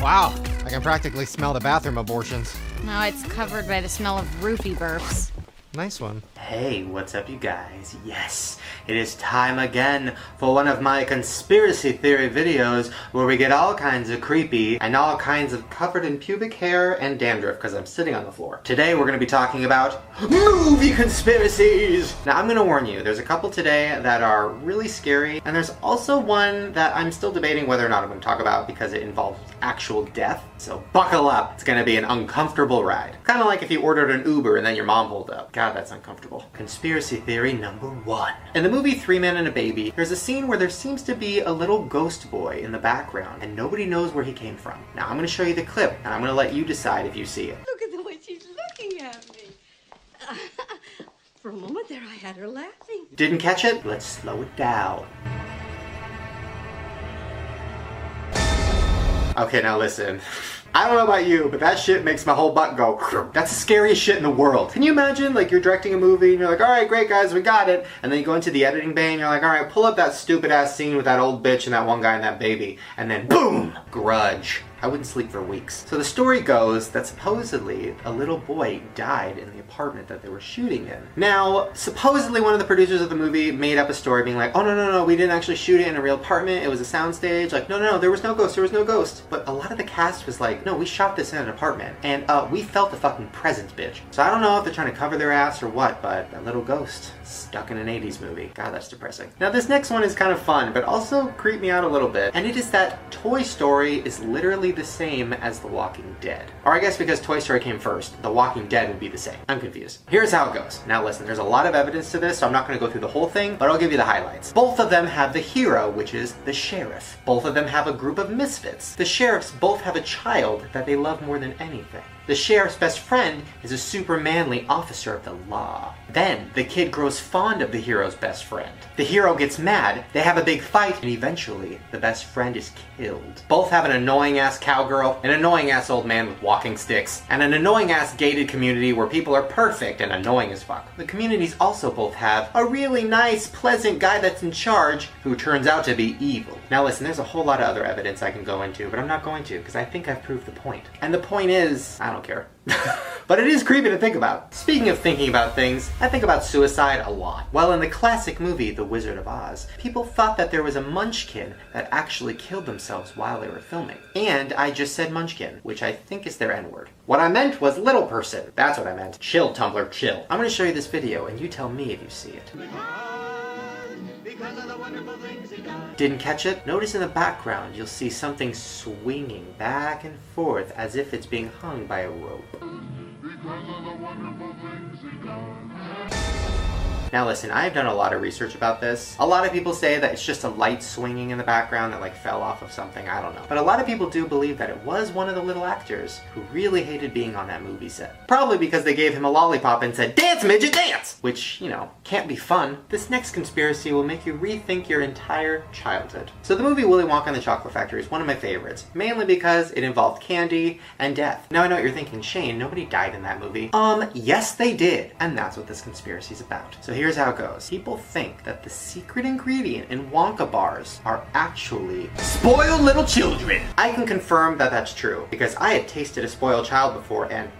Wow, I can practically smell the bathroom abortions. No, it's covered by the smell of roofie burps. Nice one. Hey, what's up you guys? Yes, it is time again for one of my conspiracy theory videos where we get all kinds of creepy and all kinds of covered in pubic hair and dandruff because I'm sitting on the floor. Today we're going to be talking about movie conspiracies! Now I'm going to warn you, there's a couple today that are really scary, and there's also one that I'm still debating whether or not I'm going to talk about because it involves actual death. So buckle up, it's going to be an uncomfortable ride. Kind of like if you ordered an Uber and then your mom pulled up. God, that's uncomfortable. Conspiracy theory number 1. In the movie Three Men and a Baby, there's a scene where there seems to be a little ghost boy in the background, and nobody knows where he came from. Now I'm going to show you the clip, and I'm going to let you decide if you see it. Look at the way she's looking at me. For a moment there, I had her laughing. Didn't catch it? Let's slow it down. Okay, now listen. I don't know about you, but that shit makes my whole butt go. That's the scariest shit in the world. Can you imagine, like, you're directing a movie and you're like, alright, great guys, we got it. And then you go into the editing bay and you're like, alright, pull up that stupid ass scene with that old bitch and that one guy and that baby. And then boom! Grudge. I wouldn't sleep for weeks. So the story goes that supposedly a little boy died in the apartment that they were shooting in. Now, supposedly one of the producers of the movie made up a story being like, oh no, we didn't actually shoot it in a real apartment, it was a soundstage. Like, no, there was no ghost. But a lot of the cast was like, no, we shot this in an apartment, and we felt the fucking presence, bitch. So I don't know if they're trying to cover their ass or what, but that little ghost stuck in an 80s movie. God, that's depressing. Now this next one is kind of fun, but also creeped me out a little bit, and it is that Toy Story is literally the same as The Walking Dead. Or I guess because Toy Story came first, The Walking Dead would be the same. I'm confused. Here's how it goes. Now listen, there's a lot of evidence to this, so I'm not going to go through the whole thing, but I'll give you the highlights. Both of them have the hero, which is the sheriff. Both of them have a group of misfits. The sheriffs both have a child that they love more than anything. The sheriff's best friend is a super manly officer of the law. Then, the kid grows fond of the hero's best friend. The hero gets mad, they have a big fight, and eventually, the best friend is killed. Both have an annoying-ass cowgirl, an annoying-ass old man with walking sticks, and an annoying-ass gated community where people are perfect and annoying as fuck. The communities also both have a really nice, pleasant guy that's in charge who turns out to be evil. Now listen, there's a whole lot of other evidence I can go into, but I'm not going to, because I think I've proved the point. And the point is, I don't care. But it is creepy to think about. Speaking of thinking about things, I think about suicide a lot. Well, in the classic movie, The Wizard of Oz, people thought that there was a munchkin that actually killed themselves while they were filming. And I just said munchkin, which I think is their N-word. What I meant was little person. That's what I meant. Chill, Tumblr, chill. I'm gonna show you this video, and you tell me if you see it. Didn't catch it? Notice in the background you'll see something swinging back and forth as if it's being hung by a rope. Now listen, I've done a lot of research about this. A lot of people say that it's just a light swinging in the background that like fell off of something, I don't know. But a lot of people do believe that it was one of the little actors who really hated being on that movie set. Probably because they gave him a lollipop and said, "Dance, midget, dance!" Which, you know, can't be fun. This next conspiracy will make you rethink your entire childhood. So the movie Willy Wonka and the Chocolate Factory is one of my favorites, mainly because it involved candy and death. Now I know what you're thinking, Shane, nobody died in that movie. Yes they did, and that's what this conspiracy is about. So here's how it goes. People think that the secret ingredient in Wonka bars are actually spoiled little children. I can confirm that that's true, because I had tasted a spoiled child before and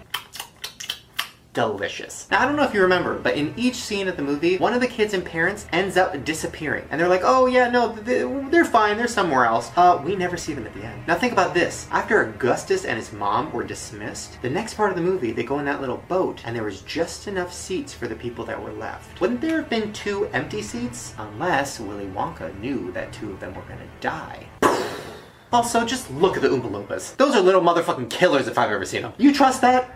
delicious. Now I don't know if you remember, but in each scene of the movie, one of the kids and parents ends up disappearing. And they're like, oh yeah, no, they're fine, they're somewhere else. We never see them at the end. Now think about this. After Augustus and his mom were dismissed, the next part of the movie, they go in that little boat, and there was just enough seats for the people that were left. Wouldn't there have been 2 empty seats? Unless Willy Wonka knew that 2 of them were gonna die. Also, just look at the Oompa Loompas. Those are little motherfucking killers if I've ever seen them. You trust that?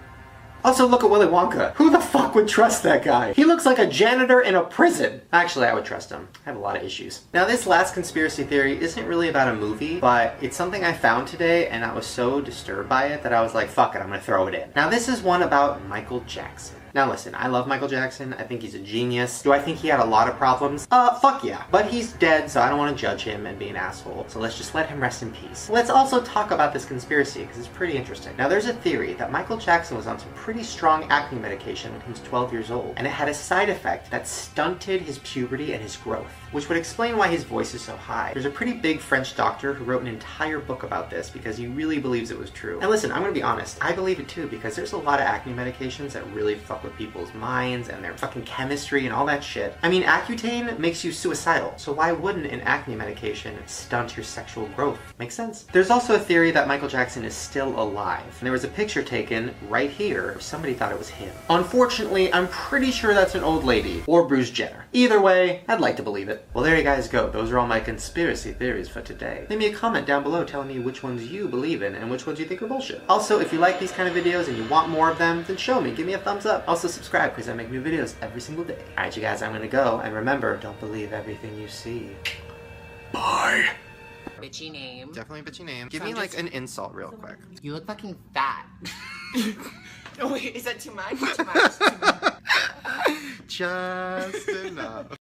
Also, look at Willy Wonka. Who the fuck would trust that guy? He looks like a janitor in a prison. Actually, I would trust him. I have a lot of issues. Now, this last conspiracy theory isn't really about a movie, but it's something I found today, and I was so disturbed by it that I was like, fuck it, I'm gonna throw it in. Now, this is one about Michael Jackson. Now listen, I love Michael Jackson. I think he's a genius. Do I think he had a lot of problems? Fuck yeah. But he's dead, so I don't want to judge him and be an asshole. So let's just let him rest in peace. Let's also talk about this conspiracy, because it's pretty interesting. Now there's a theory that Michael Jackson was on some pretty strong acne medication when he was 12 years old, and it had a side effect that stunted his puberty and his growth, which would explain why his voice is so high. There's a pretty big French doctor who wrote an entire book about this because he really believes it was true. And listen, I'm gonna be honest, I believe it too, because there's a lot of acne medications that really fuck with people's minds and their fucking chemistry and all that shit. I mean, Accutane makes you suicidal, so why wouldn't an acne medication stunt your sexual growth? Makes sense. There's also a theory that Michael Jackson is still alive. And there was a picture taken right here. Somebody thought it was him. Unfortunately, I'm pretty sure that's an old lady or Bruce Jenner. Either way, I'd like to believe it. Well, there you guys go. Those are all my conspiracy theories for today. Leave me a comment down below telling me which ones you believe in and which ones you think are bullshit. Also, if you like these kind of videos and you want more of them, then show me. Give me a thumbs up. Also, subscribe because I make new videos every single day. Alright, you guys, I'm gonna go. And remember, don't believe everything you see. Bye. Bitchy name. Definitely a bitchy name. Give me like an insult real quick. You look fucking fat. Oh wait, is that too much? Too much. Just enough.